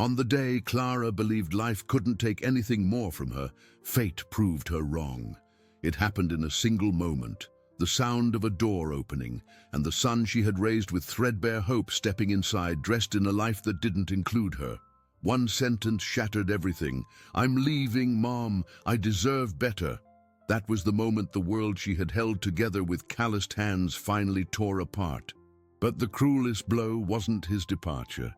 On the day Clara believed life couldn't take anything more from her, fate proved her wrong. It happened in a single moment. The sound of a door opening, and the son she had raised with threadbare hope stepping inside, dressed in a life that didn't include her. One sentence shattered everything. "I'm leaving, Mom. I deserve better." That was the moment the world she had held together with calloused hands finally tore apart. But the cruelest blow wasn't his departure.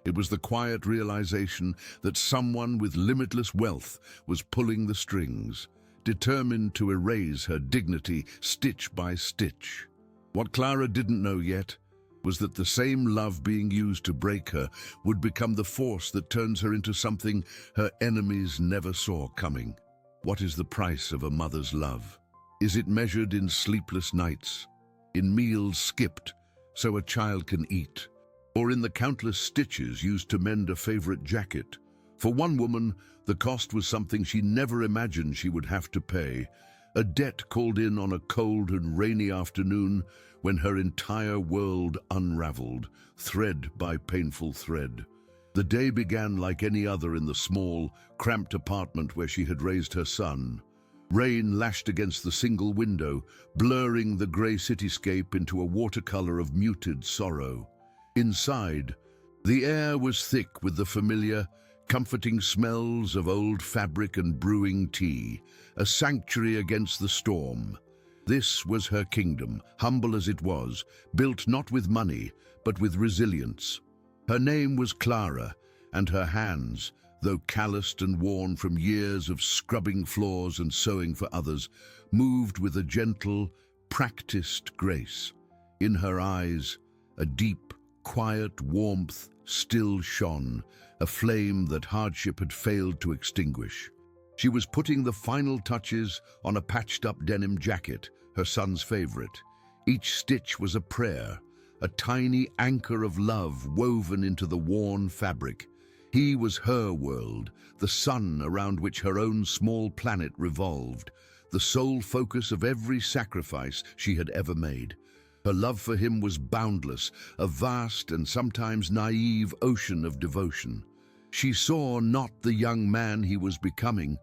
It was the quiet realization that someone with limitless wealth was pulling the strings, determined to erase her dignity stitch by stitch. What Clara didn't know yet was that the same love being used to break her would become the force that turns her into something her enemies never saw coming. What is the price of a mother's love? Is it measured in sleepless nights, in meals skipped so a child can eat, or in the countless stitches used to mend a favorite jacket? For one woman, the cost was something she never imagined she would have to pay, a debt called in on a cold and rainy afternoon when her entire world unraveled, thread by painful thread. The day began like any other in the small, cramped apartment where she had raised her son. Rain lashed against the single window, blurring the grey cityscape into a watercolor of muted sorrow. Inside, the air was thick with the familiar, comforting smells of old fabric and brewing tea, a sanctuary against the storm. This was her kingdom, humble as it was, built not with money, but with resilience. Her name was Clara, and her hands, though calloused and worn from years of scrubbing floors and sewing for others, moved with a gentle, practiced grace. In her eyes, a deep, quiet warmth still shone, a flame that hardship had failed to extinguish. She was putting the final touches on a patched-up denim jacket, her son's favorite. Each stitch was a prayer, a tiny anchor of love woven into the worn fabric. He was her world, the sun around which her own small planet revolved, the sole focus of every sacrifice she had ever made. Her love for him was boundless, a vast and sometimes naive ocean of devotion. She saw not the young man he was becoming,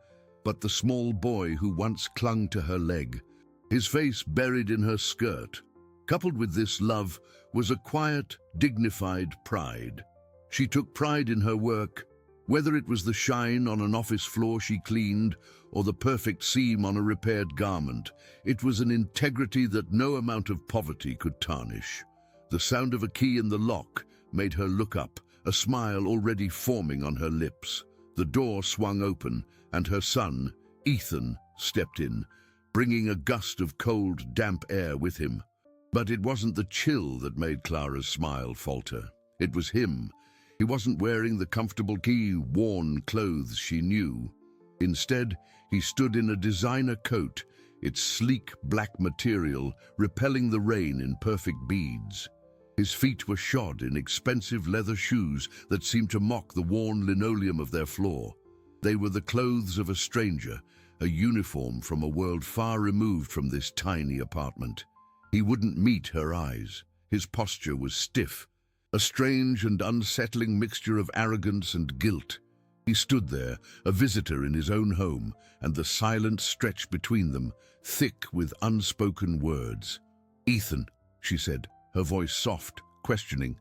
but the small boy who once clung to her leg, his face buried in her skirt. Coupled with this love was a quiet, dignified pride. She took pride in her work, whether it was the shine on an office floor she cleaned or the perfect seam on a repaired garment. It was an integrity that no amount of poverty could tarnish. The sound of a key in the lock made her look up, a smile already forming on her lips. The door swung open, and her son, Ethan, stepped in, bringing a gust of cold, damp air with him. But it wasn't the chill that made Clara's smile falter. It was him. He wasn't wearing the comfortable key-worn clothes she knew. Instead, he stood in a designer coat, its sleek black material repelling the rain in perfect beads. His feet were shod in expensive leather shoes that seemed to mock the worn linoleum of their floor. They were the clothes of a stranger, a uniform from a world far removed from this tiny apartment. He wouldn't meet her eyes. His posture was stiff, a strange and unsettling mixture of arrogance and guilt. He stood there, a visitor in his own home, and the silence stretched between them, thick with unspoken words. "Ethan," she said, her voice soft, questioning.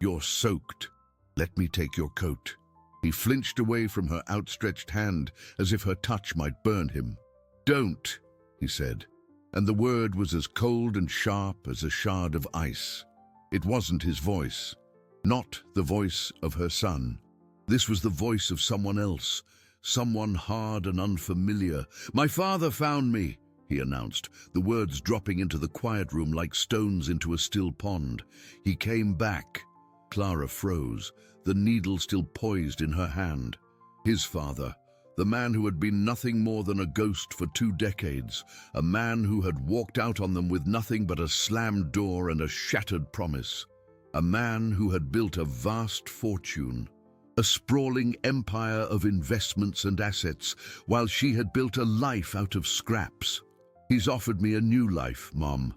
"You're soaked. Let me take your coat." He flinched away from her outstretched hand, as if her touch might burn him. "Don't," he said, and the word was as cold and sharp as a shard of ice. It wasn't his voice, not the voice of her son. This was the voice of someone else, someone hard and unfamiliar. "My father found me," he announced, the words dropping into the quiet room like stones into a still pond. "He came back." Clara froze, the needle still poised in her hand. His father, the man who had been nothing more than a ghost for 2 decades, a man who had walked out on them with nothing but a slammed door and a shattered promise, a man who had built a vast fortune, a sprawling empire of investments and assets, while she had built a life out of scraps. "He's offered me a new life, Mom,"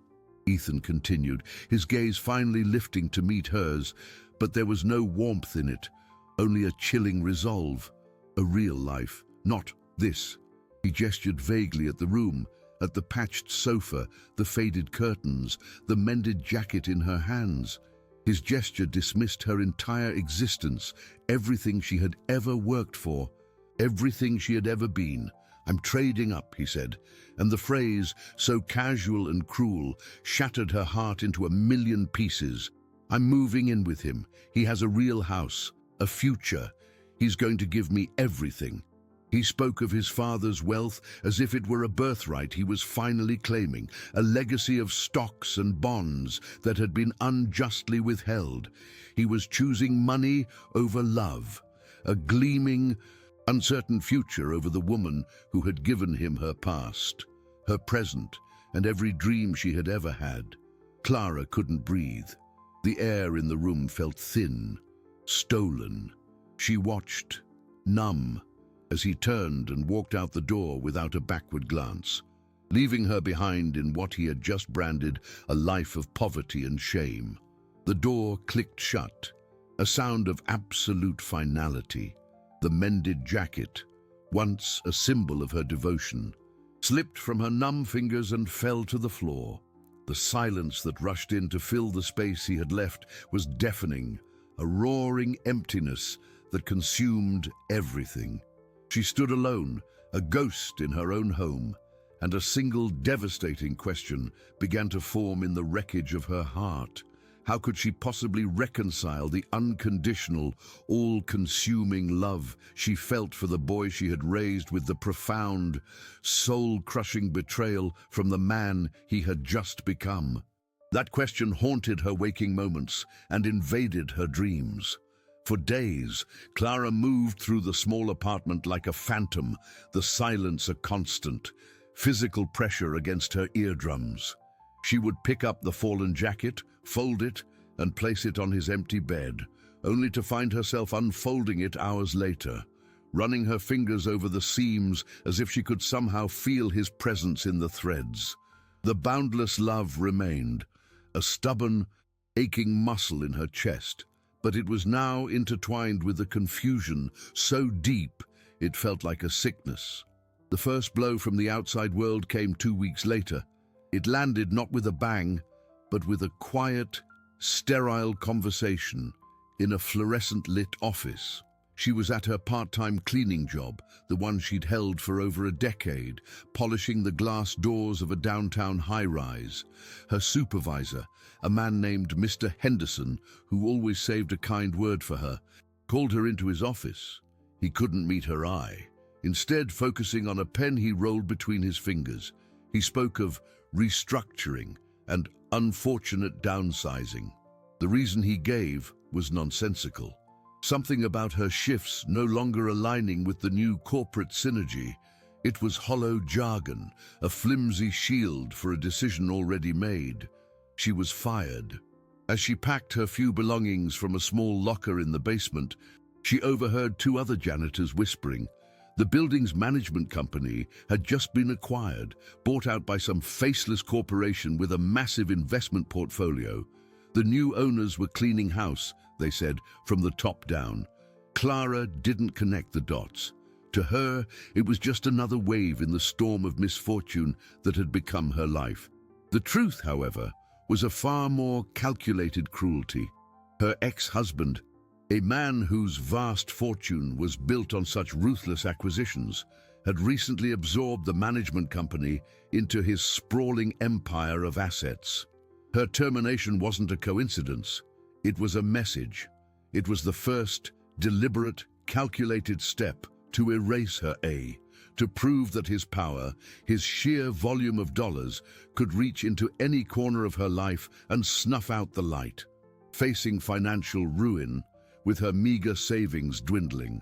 Ethan continued, his gaze finally lifting to meet hers, but there was no warmth in it, only a chilling resolve, a real life, not this. He gestured vaguely at the room, at the patched sofa, the faded curtains, the mended jacket in her hands. His gesture dismissed her entire existence, everything she had ever worked for, everything she had ever been. "I'm trading up," he said, and the phrase, so casual and cruel, shattered her heart into a million pieces. "I'm moving in with him. He has a real house, a future. He's going to give me everything." He spoke of his father's wealth as if it were a birthright he was finally claiming, a legacy of stocks and bonds that had been unjustly withheld. He was choosing money over love, a gleaming, uncertain future over the woman who had given him her past, her present, and every dream she had ever had. Clara couldn't breathe. The air in the room felt thin, stolen. She watched, numb, as he turned and walked out the door without a backward glance, leaving her behind in what he had just branded a life of poverty and shame. The door clicked shut, a sound of absolute finality. The mended jacket, once a symbol of her devotion, slipped from her numb fingers and fell to the floor. The silence that rushed in to fill the space he had left was deafening, a roaring emptiness that consumed everything. She stood alone, a ghost in her own home, and a single devastating question began to form in the wreckage of her heart. How could she possibly reconcile the unconditional, all-consuming love she felt for the boy she had raised with the profound, soul-crushing betrayal from the man he had just become? That question haunted her waking moments and invaded her dreams. For days, Clara moved through the small apartment like a phantom, the silence a constant, physical pressure against her eardrums. She would pick up the fallen jacket, fold it, and place it on his empty bed, only to find herself unfolding it hours later, running her fingers over the seams as if she could somehow feel his presence in the threads. The boundless love remained, a stubborn, aching muscle in her chest, but it was now intertwined with a confusion so deep it felt like a sickness. The first blow from the outside world came 2 weeks later. It landed not with a bang, but with a quiet, sterile conversation in a fluorescent-lit office. She was at her part-time cleaning job, the one she'd held for over a decade, polishing the glass doors of a downtown high-rise. Her supervisor, a man named Mr. Henderson, who always saved a kind word for her, called her into his office. He couldn't meet her eye. Instead, focusing on a pen he rolled between his fingers, he spoke of restructuring and unfortunate downsizing. The reason he gave was nonsensical. Something about her shifts no longer aligning with the new corporate synergy. It was hollow jargon, a flimsy shield for a decision already made. She was fired. As she packed her few belongings from a small locker in the basement, she overheard 2 other janitors whispering. The building's management company had just been acquired, bought out by some faceless corporation with a massive investment portfolio. The new owners were cleaning house, they said, from the top down. Clara didn't connect the dots. To her, it was just another wave in the storm of misfortune that had become her life. The truth, however, was a far more calculated cruelty. Her ex-husband, a man whose vast fortune was built on such ruthless acquisitions, had recently absorbed the management company into his sprawling empire of assets. Her termination wasn't a coincidence. It was a message. It was the first, deliberate, calculated step to erase her, to prove that his power, his sheer volume of dollars, could reach into any corner of her life and snuff out the light. Facing financial ruin, with her meager savings dwindling,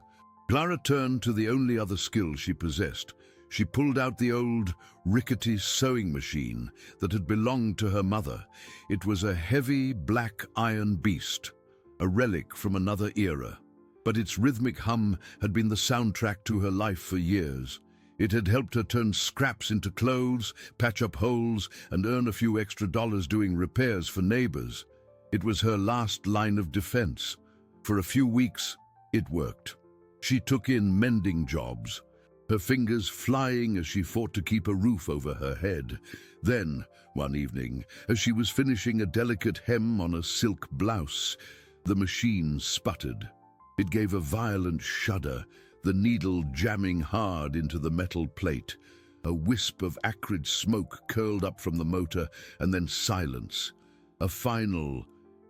Clara turned to the only other skill she possessed. She pulled out the old, rickety sewing machine that had belonged to her mother. It was a heavy, black iron beast, a relic from another era. But its rhythmic hum had been the soundtrack to her life for years. It had helped her turn scraps into clothes, patch up holes, and earn a few extra dollars doing repairs for neighbors. It was her last line of defense. For a few weeks, It worked. She took in mending jobs, her fingers flying as she fought to keep a roof over her head. Then, one evening, as she was finishing a delicate hem on a silk blouse, the machine sputtered. It gave a violent shudder, the needle jamming hard into the metal plate. A wisp of acrid smoke curled up from the motor, and then silence. A final,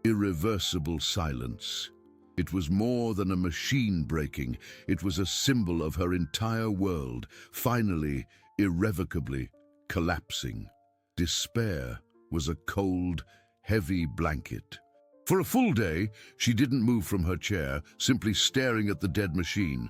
irreversible silence. It was more than a machine breaking. It was a symbol of her entire world, finally, irrevocably collapsing. Despair was a cold, heavy blanket. For a full day, she didn't move from her chair, simply staring at the dead machine.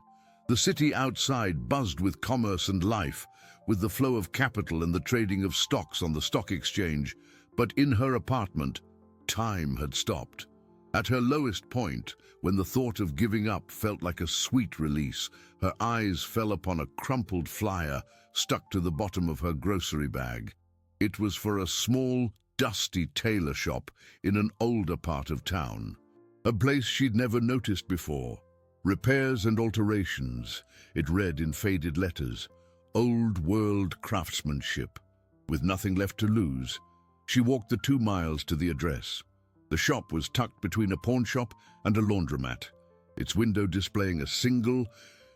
The city outside buzzed with commerce and life, with the flow of capital and the trading of stocks on the stock exchange. But in her apartment, time had stopped. At her lowest point, when the thought of giving up felt like a sweet release, her eyes fell upon a crumpled flyer stuck to the bottom of her grocery bag. It was for a small, dusty tailor shop in an older part of town. A place she'd never noticed before. Repairs and alterations, it read in faded letters. Old world craftsmanship. With nothing left to lose, she walked the 2 miles to the address. The shop was tucked between a pawnshop and a laundromat, its window displaying a single,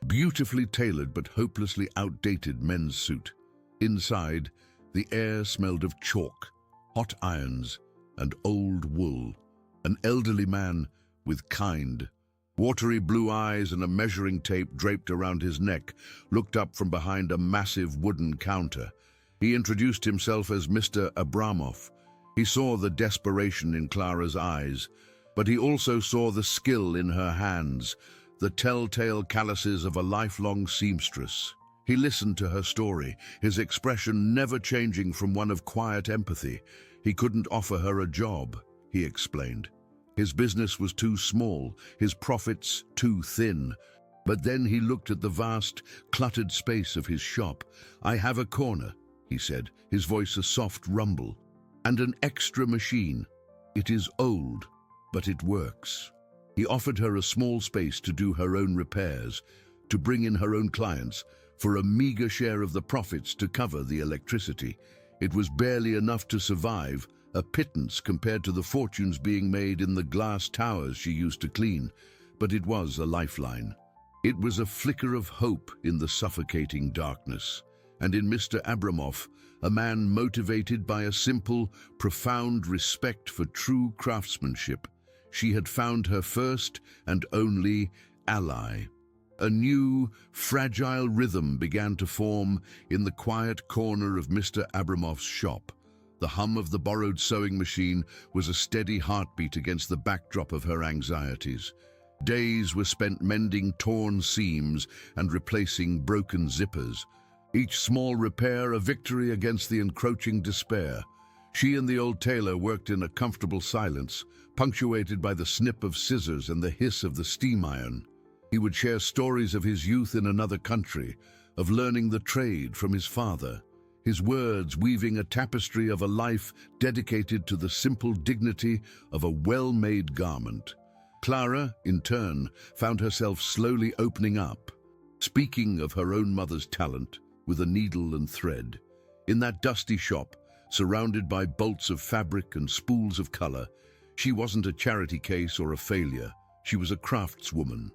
beautifully tailored but hopelessly outdated men's suit. Inside, the air smelled of chalk, hot irons, and old wool. An elderly man with kind, watery blue eyes and a measuring tape draped around his neck looked up from behind a massive wooden counter. He introduced himself as Mr. Abramoff. He saw the desperation in Clara's eyes, but he also saw the skill in her hands, the telltale calluses of a lifelong seamstress. He listened to her story, his expression never changing from one of quiet empathy. He couldn't offer her a job, he explained. His business was too small, his profits too thin. But then he looked at the vast, cluttered space of his shop. "I have a corner," he said, his voice a soft rumble. "And an extra machine. It is old, but it works." He offered her a small space to do her own repairs, to bring in her own clients, for a meager share of the profits to cover the electricity. It was barely enough to survive, a pittance compared to the fortunes being made in the glass towers she used to clean, but it was a lifeline. It was a flicker of hope in the suffocating darkness. And in Mr. Abramoff, a man motivated by a simple, profound respect for true craftsmanship, she had found her first and only ally. A new, fragile rhythm began to form in the quiet corner of Mr. Abramoff's shop. The hum of the borrowed sewing machine was a steady heartbeat against the backdrop of her anxieties. Days were spent mending torn seams and replacing broken zippers. Each small repair a victory against the encroaching despair. She and the old tailor worked in a comfortable silence, punctuated by the snip of scissors and the hiss of the steam iron. He would share stories of his youth in another country, of learning the trade from his father, his words weaving a tapestry of a life dedicated to the simple dignity of a well-made garment. Clara, in turn, found herself slowly opening up, speaking of her own mother's talent, with a needle and thread. In that dusty shop, surrounded by bolts of fabric and spools of color, she wasn't a charity case or a failure. She was a craftswoman.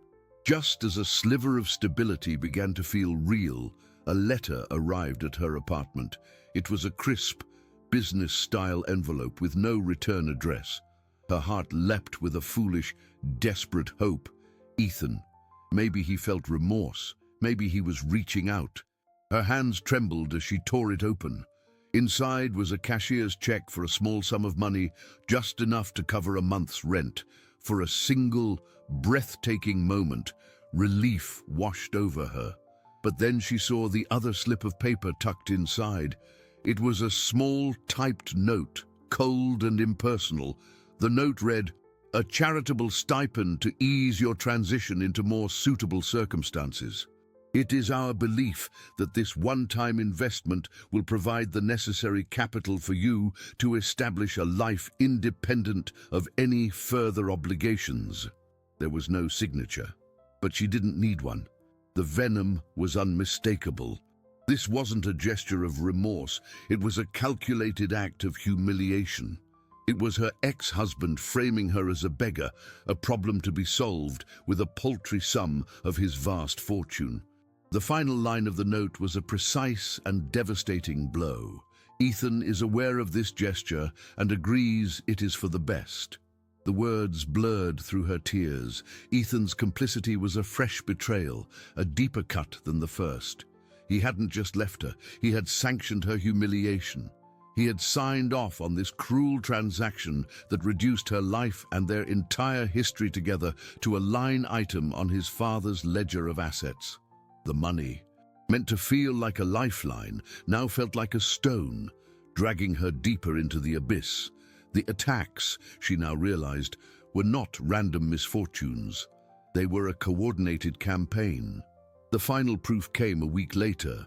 Just as a sliver of stability began to feel real, a letter arrived at her apartment. It was a crisp, business-style envelope with no return address. Her heart leapt with a foolish, desperate hope. Ethan. Maybe he felt remorse. Maybe he was reaching out. Her hands trembled as she tore it open. Inside was a cashier's check for a small sum of money, just enough to cover a month's rent. For a single, breathtaking moment, relief washed over her. But then she saw the other slip of paper tucked inside. It was a small, typed note, cold and impersonal. The note read, "A charitable stipend to ease your transition into more suitable circumstances. It is our belief that this one-time investment will provide the necessary capital for you to establish a life independent of any further obligations." There was no signature. but she didn't need one. The venom was unmistakable. This wasn't a gesture of remorse, it was a calculated act of humiliation. It was her ex-husband framing her as a beggar, a problem to be solved with a paltry sum of his vast fortune. The final line of the note was a precise and devastating blow. Ethan is aware of this gesture and agrees it is for the best. The words blurred through her tears. Ethan's complicity was a fresh betrayal, a deeper cut than the first. He hadn't just left her, he had sanctioned her humiliation. He had signed off on this cruel transaction that reduced her life and their entire history together to a line item on his father's ledger of assets. The money, meant to feel like a lifeline, now felt like a stone, dragging her deeper into the abyss. The attacks, she now realized, were not random misfortunes. They were a coordinated campaign. The final proof came a week later.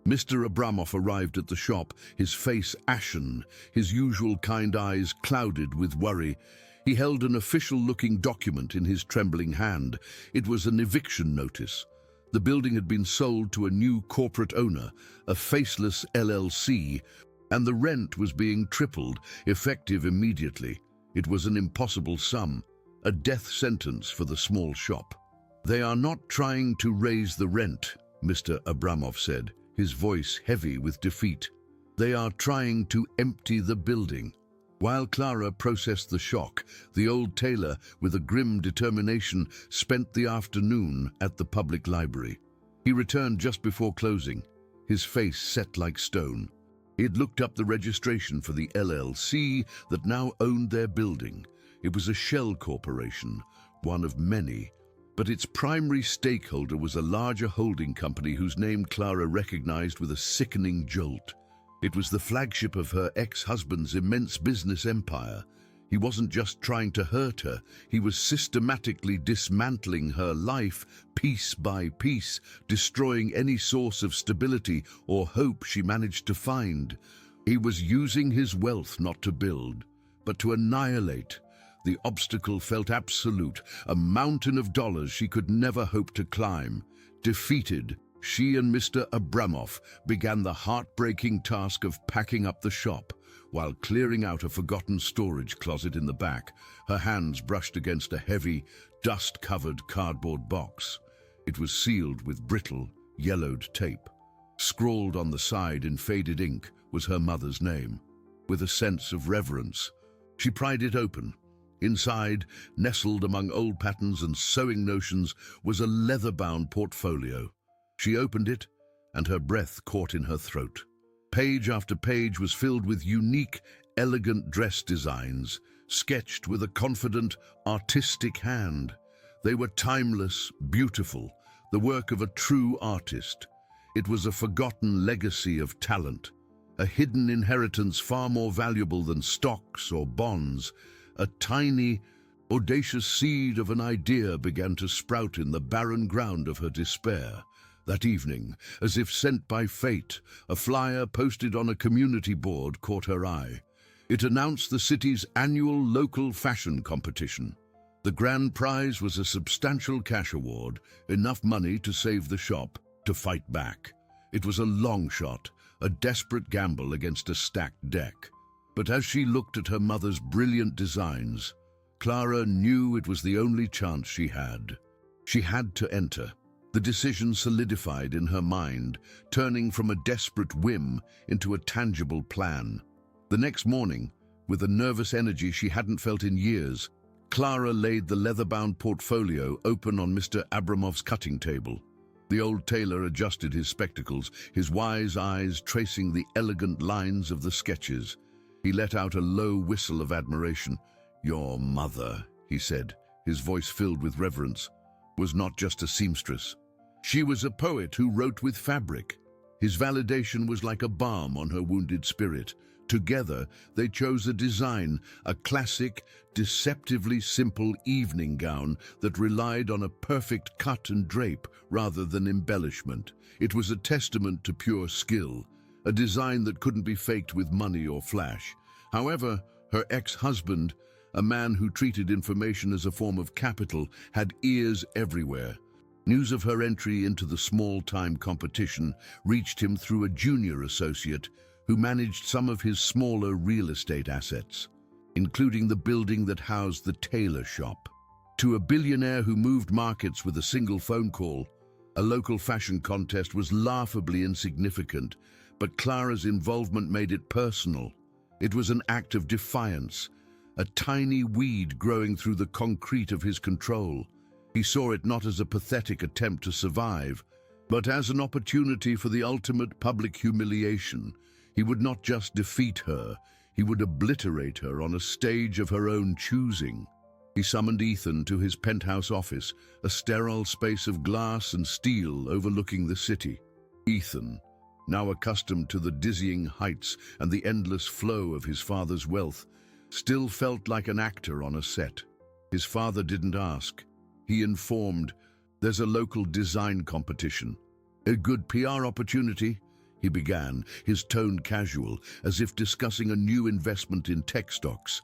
Mr. Abramov arrived at the shop, his face ashen, his usual kind eyes clouded with worry. He held an official-looking document in his trembling hand. It was an eviction notice. The building had been sold to a new corporate owner, a faceless LLC, and the rent was being tripled, effective immediately. It was an impossible sum, a death sentence for the small shop. "They are not trying to raise the rent," Mr. Abramov said, his voice heavy with defeat. "They are trying to empty the building." While Clara processed the shock, the old tailor, with a grim determination, spent the afternoon at the public library. He returned just before closing, his face set like stone. He had looked up the registration for the LLC that now owned their building. It was a shell corporation, one of many. But its primary stakeholder was a larger holding company whose name Clara recognized with a sickening jolt. It was the flagship of her ex-husband's immense business empire. He wasn't just trying to hurt her, he was systematically dismantling her life, piece by piece, destroying any source of stability or hope she managed to find. He was using his wealth not to build, but to annihilate. The obstacle felt absolute, a mountain of dollars she could never hope to climb. Defeated, she and Mr. Abramov began the heartbreaking task of packing up the shop, while clearing out a forgotten storage closet in the back. Her hands brushed against a heavy, dust-covered cardboard box. It was sealed with brittle, yellowed tape. Scrawled on the side in faded ink was her mother's name. With a sense of reverence, she pried it open. Inside, nestled among old patterns and sewing notions, was a leather-bound portfolio. She opened it, and her breath caught in her throat. Page after page was filled with unique, elegant dress designs, sketched with a confident, artistic hand. They were timeless, beautiful, the work of a true artist. It was a forgotten legacy of talent, a hidden inheritance far more valuable than stocks or bonds. A tiny, audacious seed of an idea began to sprout in the barren ground of her despair. That evening, as if sent by fate, a flyer posted on a community board caught her eye. It announced the city's annual local fashion competition. The grand prize was a substantial cash award, enough money to save the shop, to fight back. It was a long shot, a desperate gamble against a stacked deck. But as she looked at her mother's brilliant designs, Clara knew it was the only chance she had. She had to enter. The decision solidified in her mind, turning from a desperate whim into a tangible plan. The next morning, with a nervous energy she hadn't felt in years, Clara laid the leather-bound portfolio open on Mr. Abramov's cutting table. The old tailor adjusted his spectacles, his wise eyes tracing the elegant lines of the sketches. He let out a low whistle of admiration. "Your mother," he said, his voice filled with reverence, "was not just a seamstress. She was a poet who wrote with fabric." His validation was like a balm on her wounded spirit. Together, they chose a design, a classic, deceptively simple evening gown that relied on a perfect cut and drape rather than embellishment. It was a testament to pure skill, a design that couldn't be faked with money or flash. However, her ex-husband, a man who treated information as a form of capital, had ears everywhere. News of her entry into the small-time competition reached him through a junior associate who managed some of his smaller real estate assets, including the building that housed the tailor shop. To a billionaire who moved markets with a single phone call, a local fashion contest was laughably insignificant, but Clara's involvement made it personal. It was an act of defiance, a tiny weed growing through the concrete of his control. He saw it not as a pathetic attempt to survive, but as an opportunity for the ultimate public humiliation. He would not just defeat her, he would obliterate her on a stage of her own choosing. He summoned Ethan to his penthouse office, a sterile space of glass and steel overlooking the city. Ethan, now accustomed to the dizzying heights and the endless flow of his father's wealth, still felt like an actor on a set. His father didn't ask. He informed, "There's a local design competition." "A good PR opportunity?" he began, his tone casual, as if discussing a new investment in tech stocks.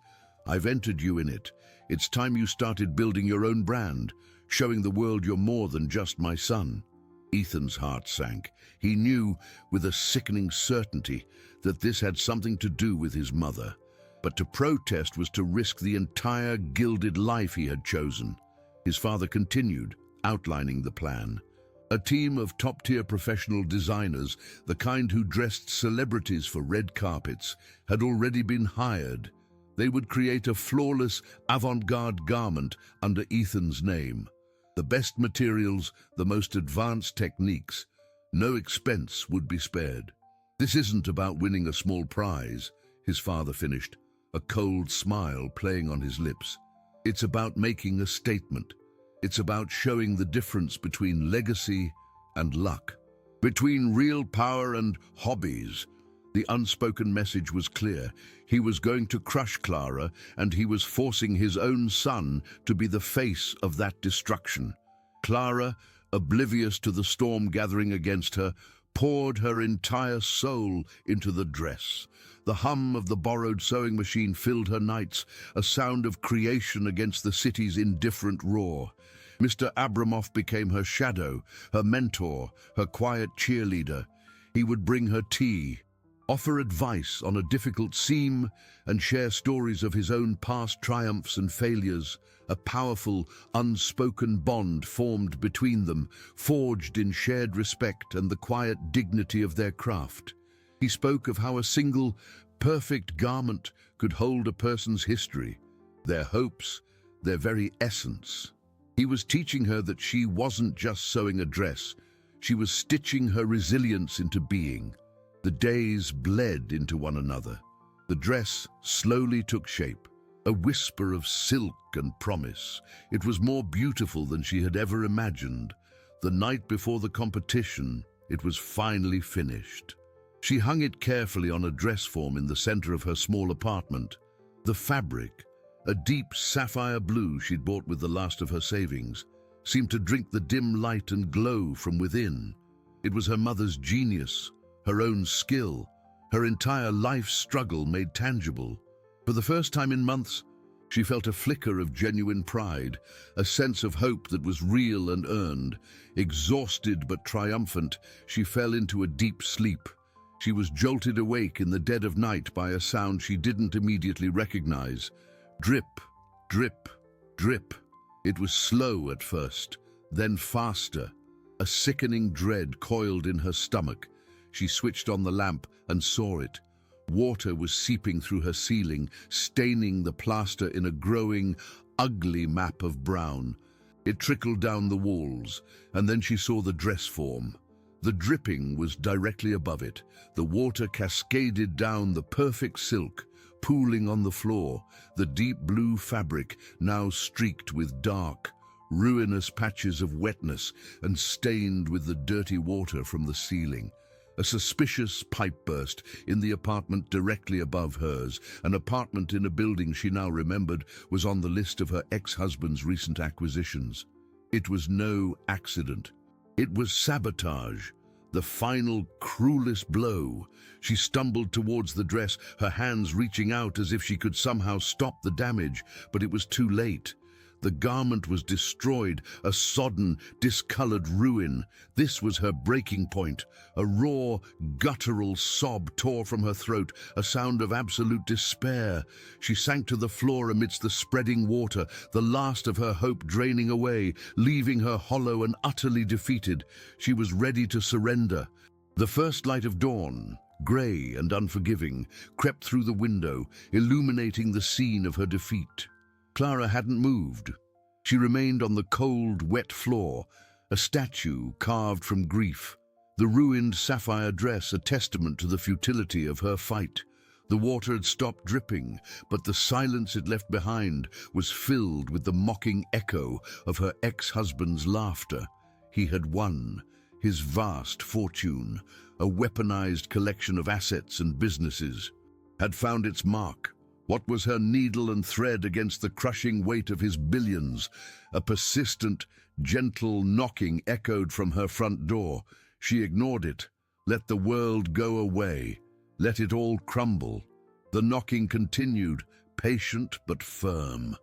"I've entered you in it. It's time you started building your own brand, showing the world you're more than just my son." Ethan's heart sank. He knew, with a sickening certainty, that this had something to do with his mother. But to protest was to risk the entire gilded life he had chosen. His father continued, outlining the plan. A team of top-tier professional designers, the kind who dressed celebrities for red carpets, had already been hired. They would create a flawless, avant-garde garment under Ethan's name. The best materials, the most advanced techniques. No expense would be spared. "This isn't about winning a small prize," his father finished, a cold smile playing on his lips. "It's about making a statement. It's about showing the difference between legacy and luck, between real power and hobbies." The unspoken message was clear. He was going to crush Clara, and he was forcing his own son to be the face of that destruction. Clara, oblivious to the storm gathering against her, poured her entire soul into the dress. The hum of the borrowed sewing machine filled her nights, a sound of creation against the city's indifferent roar. Mr. Abramoff became her shadow, her mentor, her quiet cheerleader. He would bring her tea, offer advice on a difficult seam, and share stories of his own past triumphs and failures. A powerful, unspoken bond formed between them, forged in shared respect and the quiet dignity of their craft. He spoke of how a single, perfect garment could hold a person's history, their hopes, their very essence. He was teaching her that she wasn't just sewing a dress, she was stitching her resilience into being. The days bled into one another. The dress slowly took shape, a whisper of silk and promise. It was more beautiful than she had ever imagined. The night before the competition, it was finally finished. She hung it carefully on a dress form in the center of her small apartment. The fabric, a deep sapphire blue she'd bought with the last of her savings, seemed to drink the dim light and glow from within. It was her mother's genius, her own skill, her entire life's struggle made tangible. For the first time in months, she felt a flicker of genuine pride, a sense of hope that was real and earned. Exhausted but triumphant, she fell into a deep sleep. She was jolted awake in the dead of night by a sound she didn't immediately recognize. Drip, drip, drip. It was slow at first, then faster. A sickening dread coiled in her stomach. She switched on the lamp and saw it. Water was seeping through her ceiling, staining the plaster in a growing, ugly map of brown. It trickled down the walls, and then she saw the dress form. The dripping was directly above it. The water cascaded down the perfect silk, pooling on the floor, the deep blue fabric now streaked with dark, ruinous patches of wetness and stained with the dirty water from the ceiling. A suspicious pipe burst in the apartment directly above hers. An apartment in a building she now remembered was on the list of her ex-husband's recent acquisitions. It was no accident. It was sabotage, the final, cruelest blow. She stumbled towards the dress, her hands reaching out as if she could somehow stop the damage, but it was too late. The garment was destroyed, a sodden, discolored ruin. This was her breaking point. A raw, guttural sob tore from her throat, a sound of absolute despair. She sank to the floor amidst the spreading water, the last of her hope draining away, leaving her hollow and utterly defeated. She was ready to surrender. The first light of dawn, grey and unforgiving, crept through the window, illuminating the scene of her defeat. Clara hadn't moved. She remained on the cold, wet floor, a statue carved from grief. The ruined sapphire dress a testament to the futility of her fight. The water had stopped dripping, but the silence it left behind was filled with the mocking echo of her ex-husband's laughter. He had won. His vast fortune, a weaponized collection of assets and businesses, had found its mark. What was her needle and thread against the crushing weight of his billions? A persistent, gentle knocking echoed from her front door. She ignored it. Let the world go away. Let it all crumble. The knocking continued, patient but firm.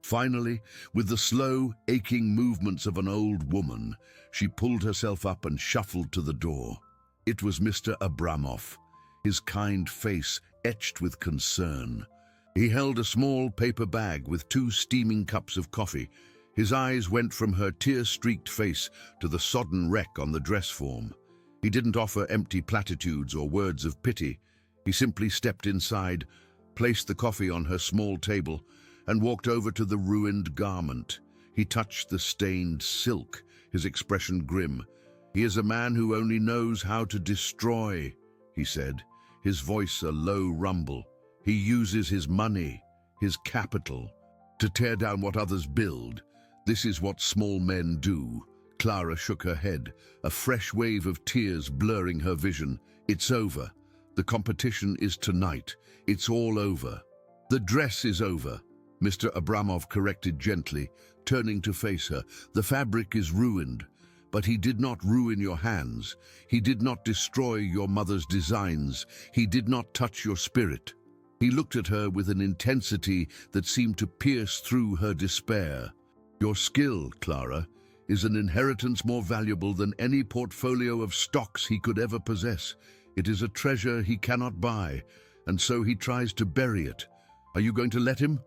Finally, with the slow, aching movements of an old woman, she pulled herself up and shuffled to the door. It was Mr. Abramov, his kind face etched with concern. He held a small paper bag with 2 steaming cups of coffee. His eyes went from her tear-streaked face to the sodden wreck on the dress form. He didn't offer empty platitudes or words of pity. He simply stepped inside, placed the coffee on her small table, and walked over to the ruined garment. He touched the stained silk, his expression grim. "He is a man who only knows how to destroy," he said, his voice a low rumble. "He uses his money, his capital, to tear down what others build. This is what small men do." Clara shook her head, a fresh wave of tears blurring her vision. "It's over. The competition is tonight. It's all over." "The dress is over," Mr. Abramov corrected gently, turning to face her. "The fabric is ruined, but he did not ruin your hands. He did not destroy your mother's designs. He did not touch your spirit." He looked at her with an intensity that seemed to pierce through her despair. "Your skill, Clara, is an inheritance more valuable than any portfolio of stocks he could ever possess. It is a treasure he cannot buy, and so he tries to bury it. Are you going to let him?"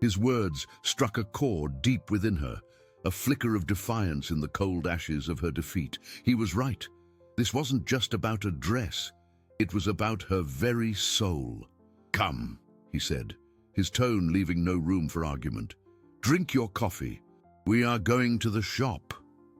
His words struck a chord deep within her, a flicker of defiance in the cold ashes of her defeat. He was right. This wasn't just about a dress. It was about her very soul. "Come," he said, his tone leaving no room for argument. "Drink your coffee. We are going to the shop."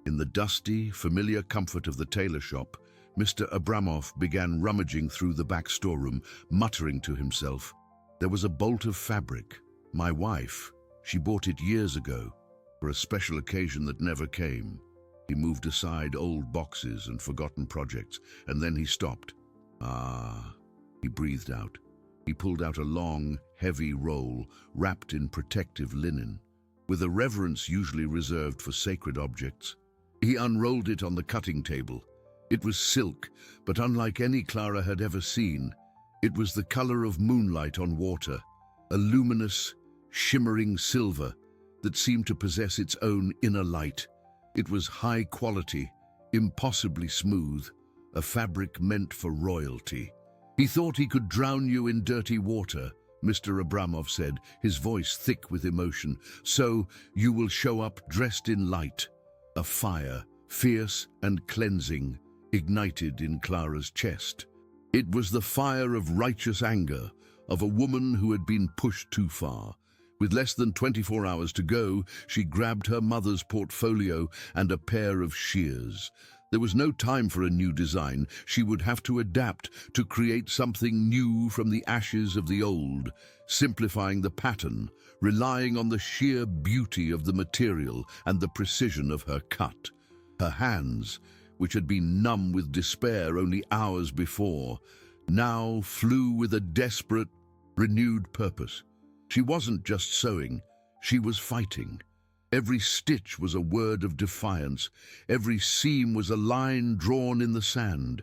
In the dusty, familiar comfort of the tailor shop, Mr. Abramov began rummaging through the back storeroom, muttering to himself. There was a bolt of fabric. My wife. She bought it years ago, for a special occasion that never came. He moved aside old boxes and forgotten projects, and then he stopped. "Ah," he breathed out. He pulled out a long, heavy roll wrapped in protective linen. With a reverence usually reserved for sacred objects, he unrolled it on the cutting table. It was silk, but unlike any Clara had ever seen. It was the color of moonlight on water, a luminous, shimmering silver that seemed to possess its own inner light. It was high quality, impossibly smooth, a fabric meant for royalty. "He thought he could drown you in dirty water," Mr. Abramov said, his voice thick with emotion. "So you will show up dressed in light." A fire, fierce and cleansing, ignited in Clara's chest. It was the fire of righteous anger, of a woman who had been pushed too far. With less than 24 hours to go, she grabbed her mother's portfolio and a pair of shears. There was no time for a new design. She would have to adapt to create something new from the ashes of the old, simplifying the pattern, relying on the sheer beauty of the material and the precision of her cut. Her hands, which had been numb with despair only hours before, now flew with a desperate, renewed purpose. She wasn't just sewing, she was fighting. Every stitch was a word of defiance. Every seam was a line drawn in the sand.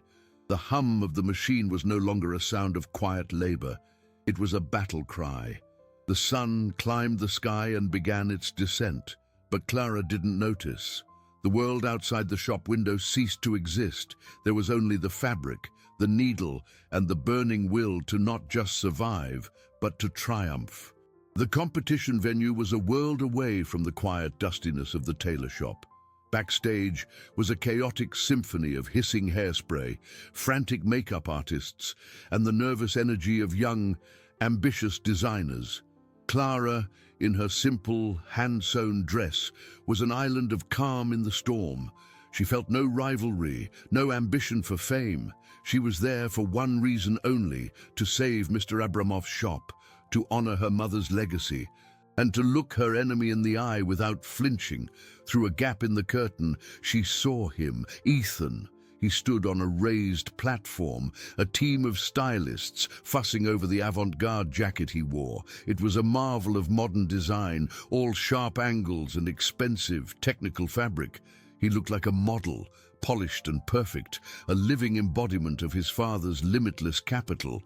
The hum of the machine was no longer a sound of quiet labor. It was a battle cry, The sun climbed the sky and began its descent, but Clara didn't notice. The world outside the shop window ceased to exist. There was only the fabric, the needle, and the burning will to not just survive, but to triumph. The competition venue was a world away from the quiet dustiness of the tailor shop. Backstage was a chaotic symphony of hissing hairspray, frantic makeup artists, and the nervous energy of young, ambitious designers. Clara, in her simple, hand-sewn dress, was an island of calm in the storm. She felt no rivalry, no ambition for fame. She was there for one reason only: to save Mr. Abramov's shop, to honor her mother's legacy, and to look her enemy in the eye without flinching. Through a gap in the curtain, she saw him, Ethan. He stood on a raised platform, a team of stylists fussing over the avant-garde jacket he wore. It was a marvel of modern design, all sharp angles and expensive, technical fabric. He looked like a model, polished and perfect, a living embodiment of his father's limitless capital.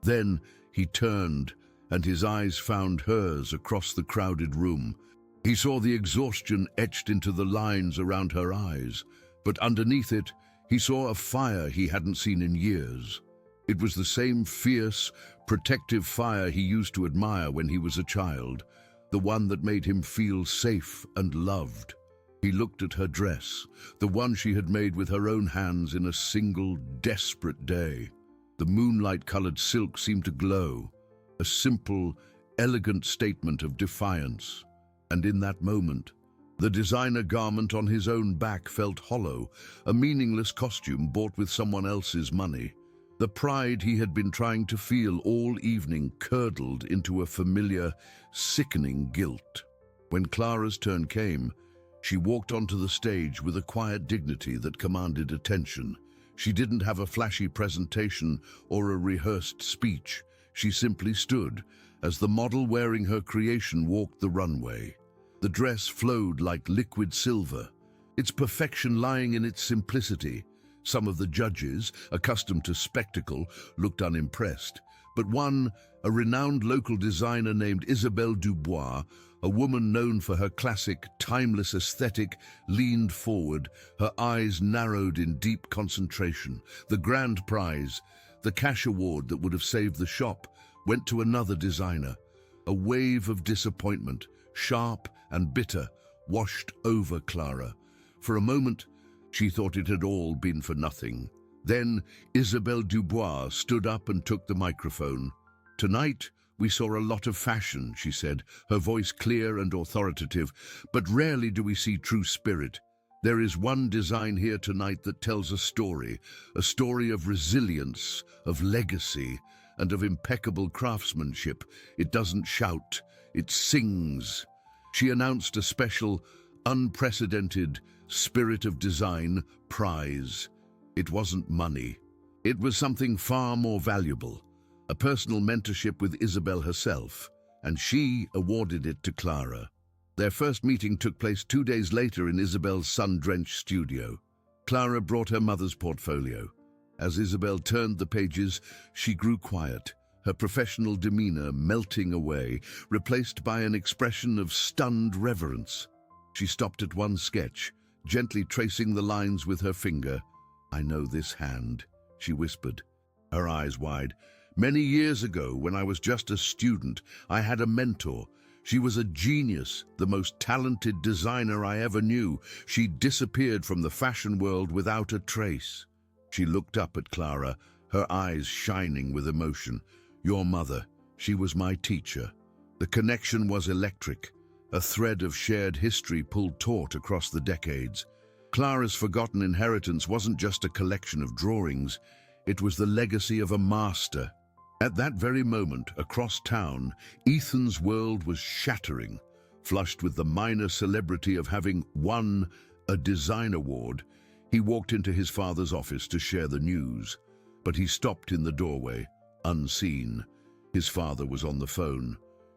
Then he turned, and his eyes found hers across the crowded room. He saw the exhaustion etched into the lines around her eyes, but underneath it, he saw a fire he hadn't seen in years. It was the same fierce, protective fire he used to admire when he was a child, the one that made him feel safe and loved. He looked at her dress, the one she had made with her own hands in a single, desperate day. The moonlight-colored silk seemed to glow, a simple, elegant statement of defiance. And in that moment, the designer garment on his own back felt hollow, a meaningless costume bought with someone else's money. The pride he had been trying to feel all evening curdled into a familiar, sickening guilt. When Clara's turn came, she walked onto the stage with a quiet dignity that commanded attention. She didn't have a flashy presentation or a rehearsed speech. She simply stood as the model wearing her creation walked the runway. The dress flowed like liquid silver, its perfection lying in its simplicity. Some of the judges, accustomed to spectacle, looked unimpressed, but one, a renowned local designer named Isabelle Dubois, a woman known for her classic, timeless aesthetic, leaned forward, her eyes narrowed in deep concentration. The grand prize, the cash award that would have saved the shop, went to another designer. A wave of disappointment, sharp and bitter, washed over Clara. For a moment, she thought it had all been for nothing. Then Isabelle Dubois stood up and took the microphone. "Tonight, we saw a lot of fashion," she said, her voice clear and authoritative, "but rarely do we see true spirit. There is one design here tonight that tells a story of resilience, of legacy, and of impeccable craftsmanship. It doesn't shout, it sings." She announced a special, unprecedented Spirit of Design prize. It wasn't money. It was something far more valuable, a personal mentorship with Isabelle herself, and she awarded it to Clara. Their first meeting took place 2 days later in Isabelle's sun-drenched studio. Clara brought her mother's portfolio. As Isabelle turned the pages, she grew quiet, her professional demeanor melting away, replaced by an expression of stunned reverence. She stopped at one sketch, gently tracing the lines with her finger. "I know this hand," she whispered, her eyes wide. "Many years ago, when I was just a student, I had a mentor. She was a genius, the most talented designer I ever knew. She disappeared from the fashion world without a trace." She looked up at Clara, her eyes shining with emotion. "Your mother, she was my teacher." The connection was electric, a thread of shared history pulled taut across the decades. Clara's forgotten inheritance wasn't just a collection of drawings, it was the legacy of a master. At that very moment, across town, Ethan's world was shattering. Flushed with the minor celebrity of having won a design award, he walked into his father's office to share the news. But he stopped in the doorway, unseen. His father was on the phone,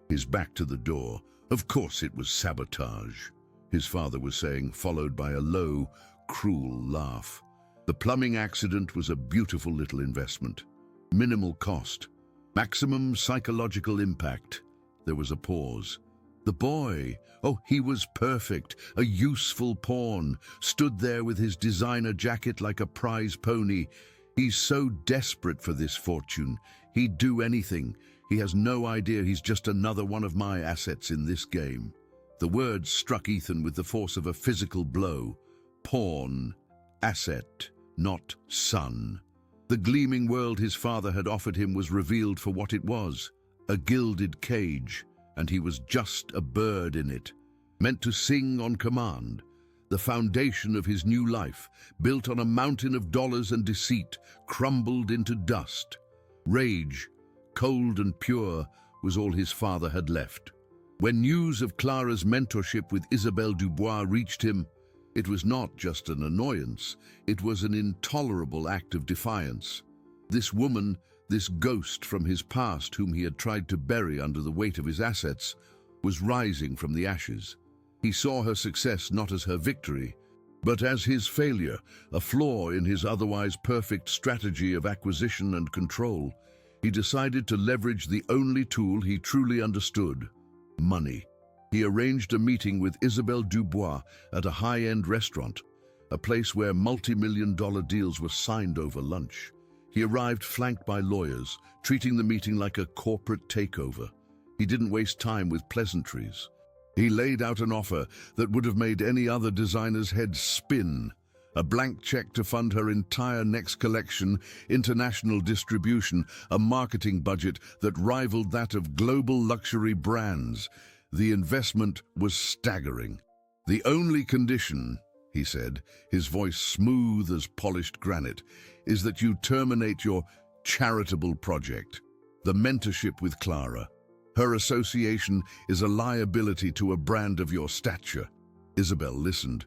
his back to the door. "Of course it was sabotage," his father was saying, followed by a low, cruel laugh. "The plumbing accident was a beautiful little investment. Minimal cost, maximum psychological impact." There was a pause. The boy, oh, he was perfect, a useful pawn, stood there with his designer jacket like a prize pony. He's so desperate for this fortune. He'd do anything. He has no idea he's just another one of my assets in this game. The words struck Ethan with the force of a physical blow. Pawn, asset, not son. The gleaming world his father had offered him was revealed for what it was, a gilded cage, and he was just a bird in it, meant to sing on command. The foundation of his new life, built on a mountain of dollars and deceit, crumbled into dust. Rage, cold and pure, was all his father had left. When news of Clara's mentorship with Isabelle Dubois reached him, it was not just an annoyance, it was an intolerable act of defiance. This woman, this ghost from his past whom he had tried to bury under the weight of his assets, was rising from the ashes. He saw her success not as her victory, but as his failure, a flaw in his otherwise perfect strategy of acquisition and control. He decided to leverage the only tool he truly understood: money. He arranged a meeting with Isabelle Dubois at a high-end restaurant, a place where multi-million-dollar deals were signed over lunch. He arrived flanked by lawyers, treating the meeting like a corporate takeover. He didn't waste time with pleasantries. He laid out an offer that would have made any other designer's head spin. A blank check to fund her entire next collection, international distribution, a marketing budget that rivaled that of global luxury brands. The investment was staggering. The only condition, he said, his voice smooth as polished granite, is that you terminate your charitable project, the mentorship with Clara. Her association is a liability to a brand of your stature. Isabelle listened,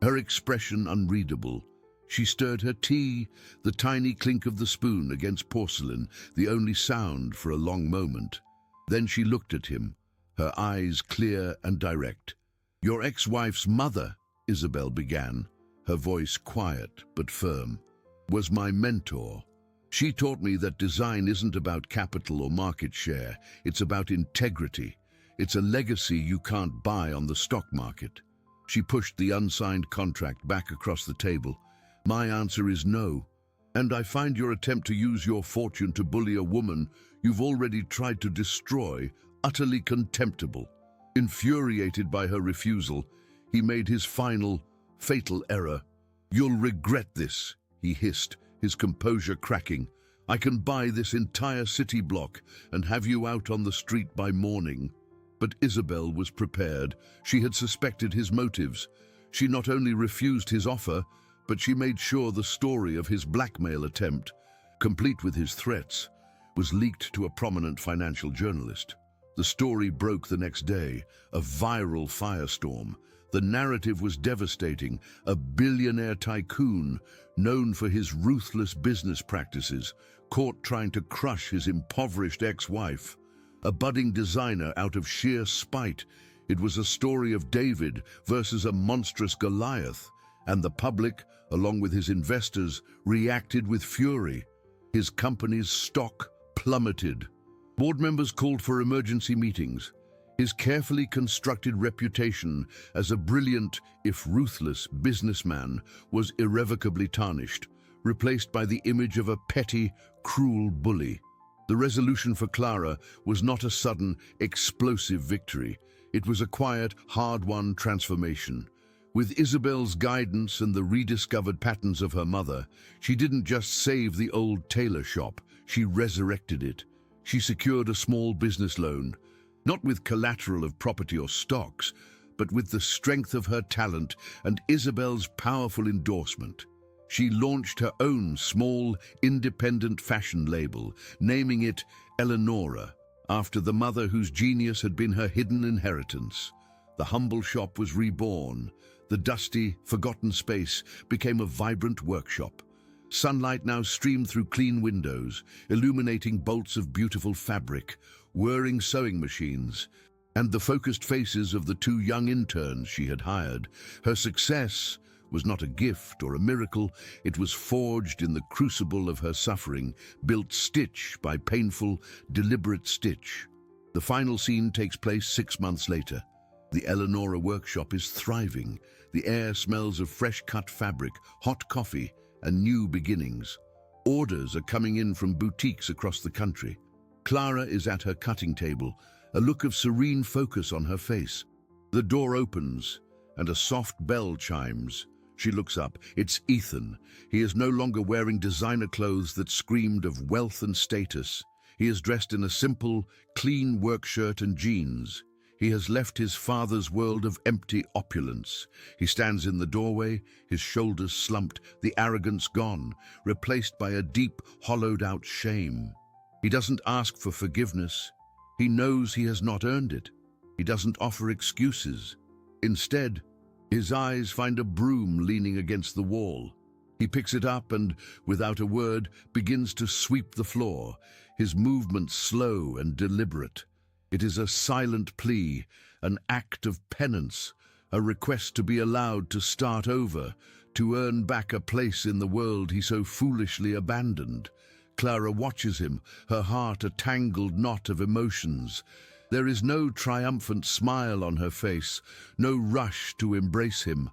her expression unreadable. She stirred her tea, the tiny clink of the spoon against porcelain, the only sound for a long moment. Then she looked at him, her eyes clear and direct. Your ex-wife's mother, Isabelle began, her voice quiet but firm, was my mentor. She taught me that design isn't about capital or market share, it's about integrity. It's a legacy you can't buy on the stock market. She pushed the unsigned contract back across the table. My answer is no. And I find your attempt to use your fortune to bully a woman you've already tried to destroy utterly contemptible. Infuriated by her refusal, he made his final, fatal error. You'll regret this, he hissed, his composure cracking. I can buy this entire city block and have you out on the street by morning. But Isabelle was prepared. She had suspected his motives. She not only refused his offer, but she made sure the story of his blackmail attempt, complete with his threats, was leaked to a prominent financial journalist. The story broke the next day, a viral firestorm. The narrative was devastating. A billionaire tycoon, known for his ruthless business practices, caught trying to crush his impoverished ex-wife. A budding designer out of sheer spite. It was a story of David versus a monstrous Goliath, and the public, along with his investors, reacted with fury. His company's stock plummeted. Board members called for emergency meetings. His carefully constructed reputation as a brilliant, if ruthless, businessman was irrevocably tarnished, replaced by the image of a petty, cruel bully. The resolution for Clara was not a sudden, explosive victory. It was a quiet, hard-won transformation. With Isabelle's guidance and the rediscovered patterns of her mother, she didn't just save the old tailor shop, she resurrected it. She secured a small business loan, not with collateral of property or stocks, but with the strength of her talent and Isabelle's powerful endorsement. She launched her own small, independent fashion label, naming it Eleonora, after the mother whose genius had been her hidden inheritance. The humble shop was reborn. The dusty, forgotten space became a vibrant workshop. Sunlight now streamed through clean windows, illuminating bolts of beautiful fabric, whirring sewing machines, and the focused faces of the 2 young interns she had hired. Her success was not a gift or a miracle, it was forged in the crucible of her suffering, built stitch by painful, deliberate stitch. The final scene takes place 6 months later. The Eleonora workshop is thriving. The air smells of fresh-cut fabric, hot coffee, and new beginnings. Orders are coming in from boutiques across the country. Clara is at her cutting table, a look of serene focus on her face. The door opens, and a soft bell chimes. She looks up. It's Ethan. He is no longer wearing designer clothes that screamed of wealth and status. He is dressed in a simple, clean work shirt and jeans. He has left his father's world of empty opulence. He stands in the doorway, his shoulders slumped, the arrogance gone, replaced by a deep, hollowed-out shame. He doesn't ask for forgiveness. He knows he has not earned it. He doesn't offer excuses. Instead, his eyes find a broom leaning against the wall. He picks it up and, without a word, begins to sweep the floor, his movements slow and deliberate. It is a silent plea, an act of penance, a request to be allowed to start over, to earn back a place in the world he so foolishly abandoned. Clara watches him, her heart a tangled knot of emotions. There is no triumphant smile on her face, no rush to embrace him.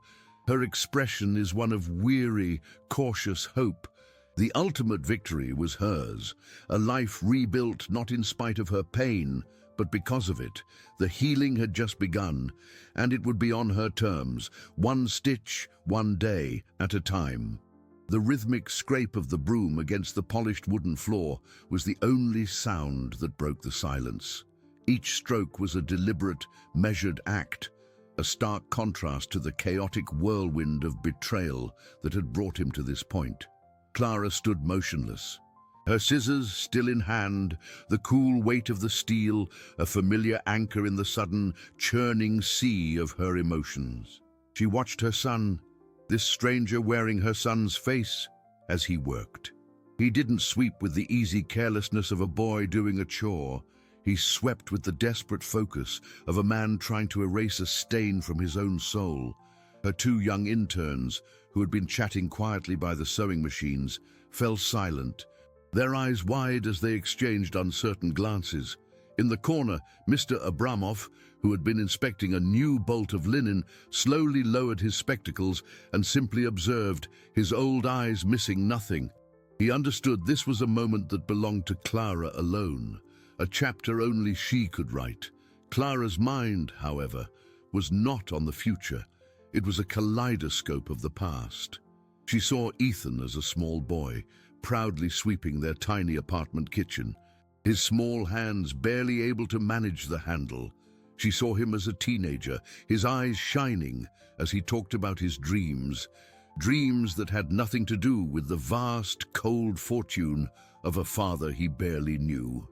Her expression is one of weary, cautious hope. The ultimate victory was hers, a life rebuilt not in spite of her pain, but because of it. The healing had just begun, and it would be on her terms, one stitch, one day at a time. The rhythmic scrape of the broom against the polished wooden floor was the only sound that broke the silence. Each stroke was a deliberate, measured act, a stark contrast to the chaotic whirlwind of betrayal that had brought him to this point. Clara stood motionless, her scissors still in hand, the cool weight of the steel, a familiar anchor in the sudden, churning sea of her emotions. She watched her son, this stranger wearing her son's face, as he worked. He didn't sweep with the easy carelessness of a boy doing a chore. He swept with the desperate focus of a man trying to erase a stain from his own soul. Her two young interns, who had been chatting quietly by the sewing machines, fell silent, their eyes wide as they exchanged uncertain glances. In the corner, Mr. Abramov, who had been inspecting a new bolt of linen, slowly lowered his spectacles and simply observed, his old eyes missing nothing. He understood this was a moment that belonged to Clara alone, a chapter only she could write. Clara's mind, however, was not on the future. It was a kaleidoscope of the past. She saw Ethan as a small boy, proudly sweeping their tiny apartment kitchen, his small hands barely able to manage the handle. She saw him as a teenager, his eyes shining as he talked about his dreams, dreams that had nothing to do with the vast, cold fortune of a father he barely knew.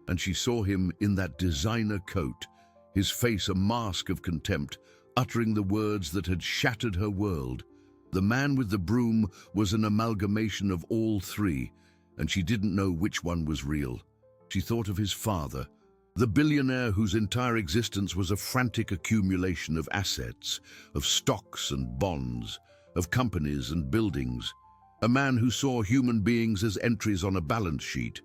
And she saw him in that designer coat, his face a mask of contempt, uttering the words that had shattered her world. The man with the broom was an amalgamation of all three, and she didn't know which one was real. She thought of his father, the billionaire whose entire existence was a frantic accumulation of assets, of stocks and bonds, of companies and buildings. A man who saw human beings as entries on a balance sheet,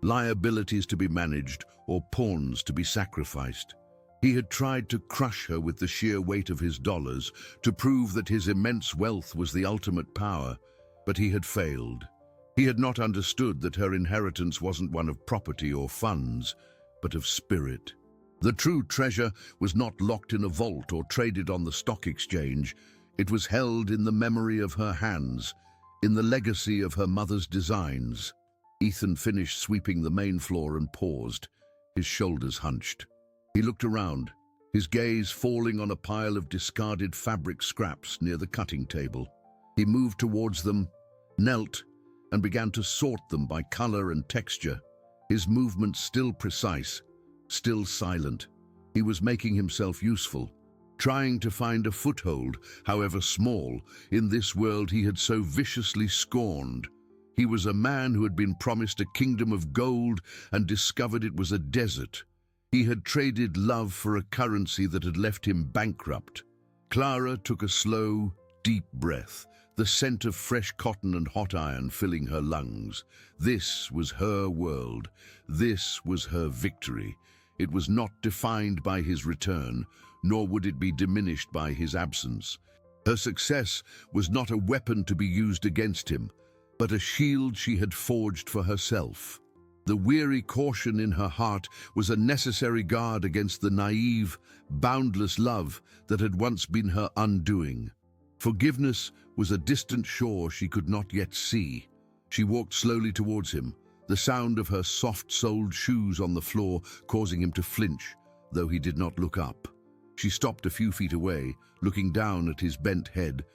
liabilities to be managed or pawns to be sacrificed. He had tried to crush her with the sheer weight of his dollars, to prove that his immense wealth was the ultimate power, but he had failed. He had not understood that her inheritance wasn't one of property or funds, but of spirit. The true treasure was not locked in a vault or traded on the stock exchange. It was held in the memory of her hands, in the legacy of her mother's designs. Ethan finished sweeping the main floor and paused, his shoulders hunched. He looked around, his gaze falling on a pile of discarded fabric scraps near the cutting table. He moved towards them, knelt, and began to sort them by color and texture, his movements still precise, still silent. He was making himself useful, trying to find a foothold, however small, in this world he had so viciously scorned. He was a man who had been promised a kingdom of gold and discovered it was a desert. He had traded love for a currency that had left him bankrupt. Clara took a slow, deep breath, the scent of fresh cotton and hot iron filling her lungs. This was her world. This was her victory. It was not defined by his return, nor would it be diminished by his absence. Her success was not a weapon to be used against him, but a shield she had forged for herself. The weary caution in her heart was a necessary guard against the naive, boundless love that had once been her undoing. Forgiveness was a distant shore she could not yet see. She walked slowly towards him, the sound of her soft-soled shoes on the floor causing him to flinch, though he did not look up. She stopped a few feet away, looking down at his bent head.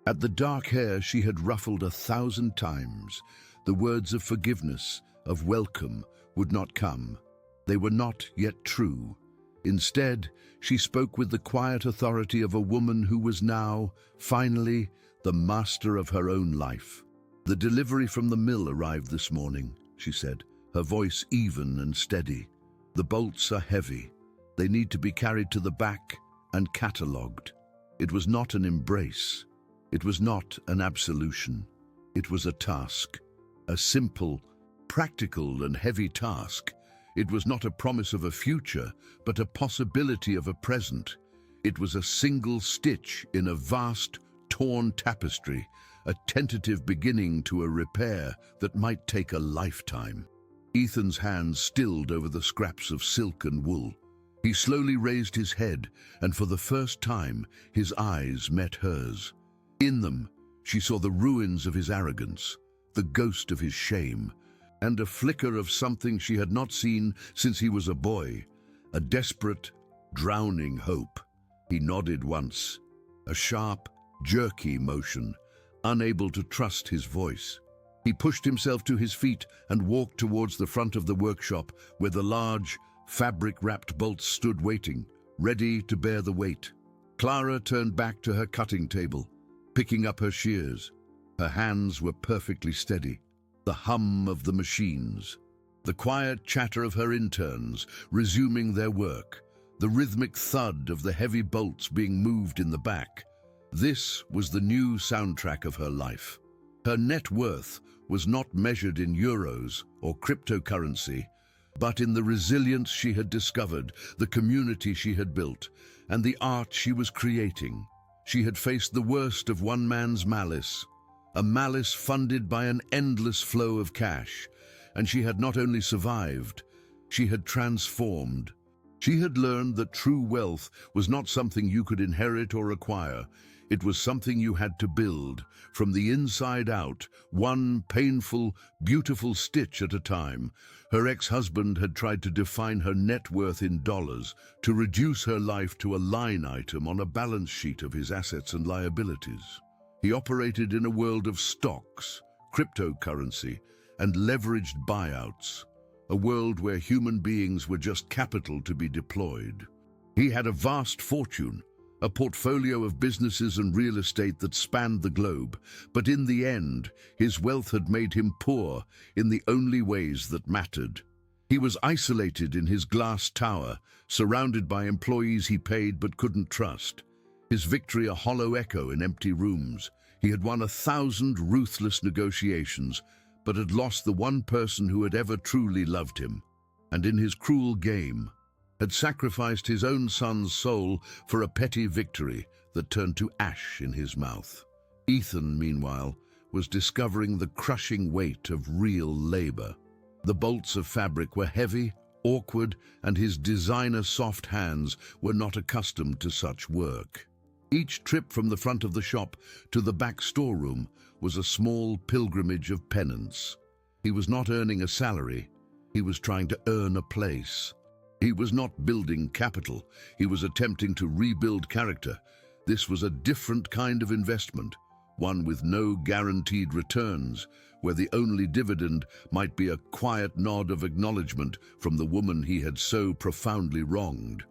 At the dark hair she had ruffled 1,000 times. The words of forgiveness, of welcome, would not come. They were not yet true. Instead, she spoke with the quiet authority of a woman who was now, finally, the master of her own life. "The delivery from the mill arrived this morning," she said, her voice even and steady. "The bolts are heavy. They need to be carried to the back and catalogued." It was not an embrace. It was not an absolution. It was a task. A simple, practical and heavy task. It was not a promise of a future, but a possibility of a present. It was a single stitch in a vast, torn tapestry, a tentative beginning to a repair that might take a lifetime. Ethan's hands stilled over the scraps of silk and wool. He slowly raised his head, and for the first time, his eyes met hers. In them, she saw the ruins of his arrogance, the ghost of his shame, and a flicker of something she had not seen since he was a boy, a desperate, drowning hope. He nodded once, a sharp, jerky motion, unable to trust his voice. He pushed himself to his feet and walked towards the front of the workshop where the large, fabric-wrapped bolts stood waiting, ready to bear the weight. Clara turned back to her cutting table, picking up her shears. Her hands were perfectly steady. The hum of the machines, the quiet chatter of her interns resuming their work, the rhythmic thud of the heavy bolts being moved in the back. This was the new soundtrack of her life. Her net worth was not measured in euros or cryptocurrency, but in the resilience she had discovered, the community she had built, and the art she was creating. She had faced the worst of one man's malice, a malice funded by an endless flow of cash, and she had not only survived, she had transformed. She had learned that true wealth was not something you could inherit or acquire. It was something you had to build, from the inside out, one painful, beautiful stitch at a time. Her ex-husband had tried to define her net worth in dollars, to reduce her life to a line item on a balance sheet of his assets and liabilities. He operated in a world of stocks, cryptocurrency, and leveraged buyouts, a world where human beings were just capital to be deployed. He had a vast fortune, a portfolio of businesses and real estate that spanned the globe, but in the end, his wealth had made him poor in the only ways that mattered. He was isolated in his glass tower, surrounded by employees he paid but couldn't trust. His victory a hollow echo in empty rooms. He had won 1,000 ruthless negotiations, but had lost the one person who had ever truly loved him, and in his cruel game, had sacrificed his own son's soul for a petty victory that turned to ash in his mouth. Ethan, meanwhile, was discovering the crushing weight of real labor. The bolts of fabric were heavy, awkward, and his designer soft hands were not accustomed to such work. Each trip from the front of the shop to the back storeroom was a small pilgrimage of penance. He was not earning a salary, he was trying to earn a place. He was not building capital, he was attempting to rebuild character. This was a different kind of investment, one with no guaranteed returns, where the only dividend might be a quiet nod of acknowledgement from the woman he had so profoundly wronged.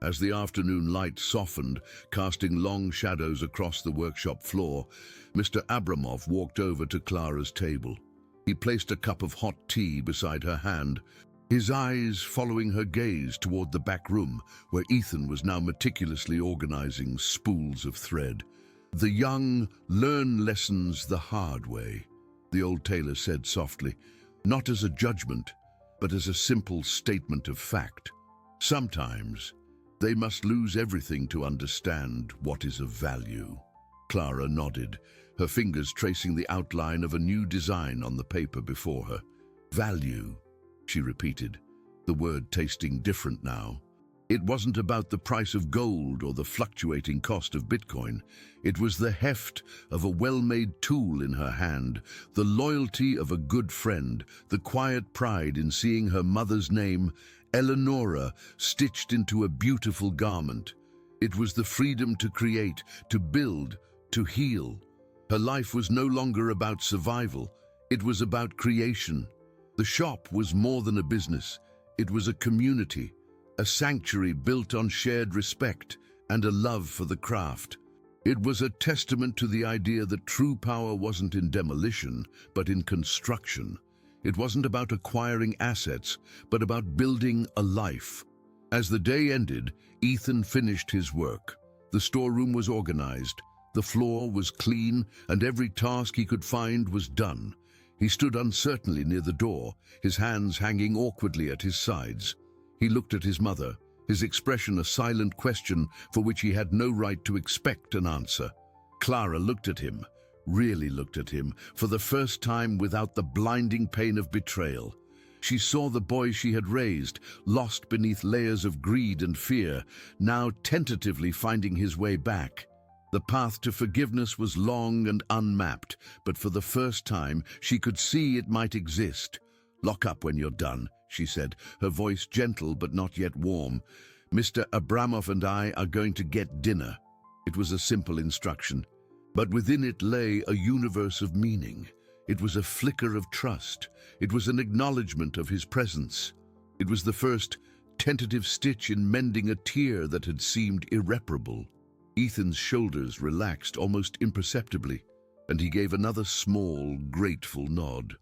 As the afternoon light softened, casting long shadows across the workshop floor, Mr. Abramov walked over to Clara's table. He placed a cup of hot tea beside her hand, his eyes following her gaze toward the back room, where Ethan was now meticulously organizing spools of thread. "The young learn lessons the hard way," the old tailor said softly, not as a judgment, but as a simple statement of fact. Sometimes, they must lose everything to understand what is of value. Clara nodded, her fingers tracing the outline of a new design on the paper before her. Value, she repeated, the word tasting different now. It wasn't about the price of gold or the fluctuating cost of Bitcoin. It was the heft of a well-made tool in her hand, the loyalty of a good friend, the quiet pride in seeing her mother's name, Eleonora, stitched into a beautiful garment. It was the freedom to create, to build, to heal. Her life was no longer about survival. It was about creation. The shop was more than a business. It was a community, a sanctuary built on shared respect and a love for the craft. It was a testament to the idea that true power wasn't in demolition, but in construction. It wasn't about acquiring assets, but about building a life. As the day ended, Ethan finished his work. The storeroom was organized, the floor was clean, and every task he could find was done. He stood uncertainly near the door, his hands hanging awkwardly at his sides. He looked at his mother, his expression a silent question for which he had no right to expect an answer. Clara looked at him, really looked at him, for the first time without the blinding pain of betrayal. She saw the boy she had raised, lost beneath layers of greed and fear, now tentatively finding his way back. The path to forgiveness was long and unmapped, but for the first time she could see it might exist. "Lock up when you're done," she said, her voice gentle but not yet warm. "Mr. Abramov and I are going to get dinner." It was a simple instruction, but within it lay a universe of meaning. It was a flicker of trust. It was an acknowledgement of his presence. It was the first tentative stitch in mending a tear that had seemed irreparable. Ethan's shoulders relaxed almost imperceptibly, and he gave another small, grateful nod.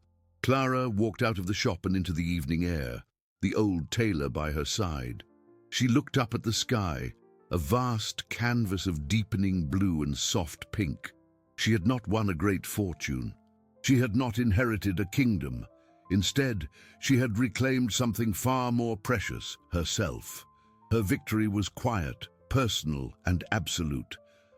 Clara walked out of the shop and into the evening air, the old tailor by her side. She looked up at the sky, a vast canvas of deepening blue and soft pink. She had not won a great fortune. She had not inherited a kingdom. Instead, she had reclaimed something far more precious, herself. Her victory was quiet, personal, and absolute.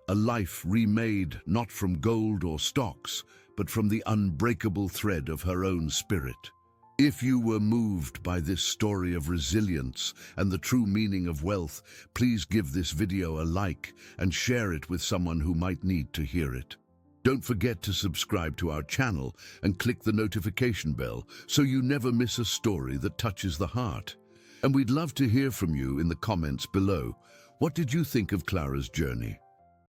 A life remade not from gold or stocks, but from the unbreakable thread of her own spirit. If you were moved by this story of resilience and the true meaning of wealth, please give this video a like and share it with someone who might need to hear it. Don't forget to subscribe to our channel and click the notification bell so you never miss a story that touches the heart. And we'd love to hear from you in the comments below. What did you think of Clara's journey?